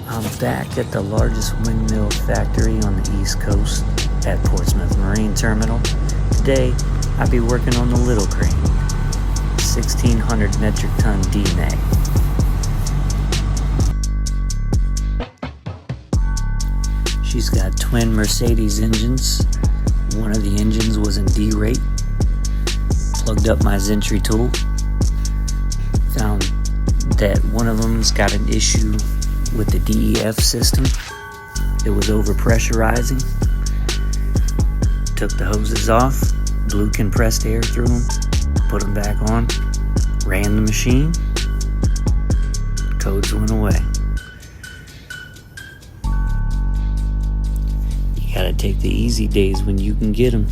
I'm back at the largest windmill factory on the East Coast at Portsmouth Marine Terminal. Today, I'll be working on the little crane, 1,600 metric ton D-Mag. She's got twin Mercedes engines. One of the engines was in D-rate. Plugged up my Zentry tool. Found that one of them's got an issue with the DEF system. It was overpressurizing. Took the hoses off, blew compressed air through them, put them back on, ran the machine, codes went away. You gotta take the easy days when you can get them.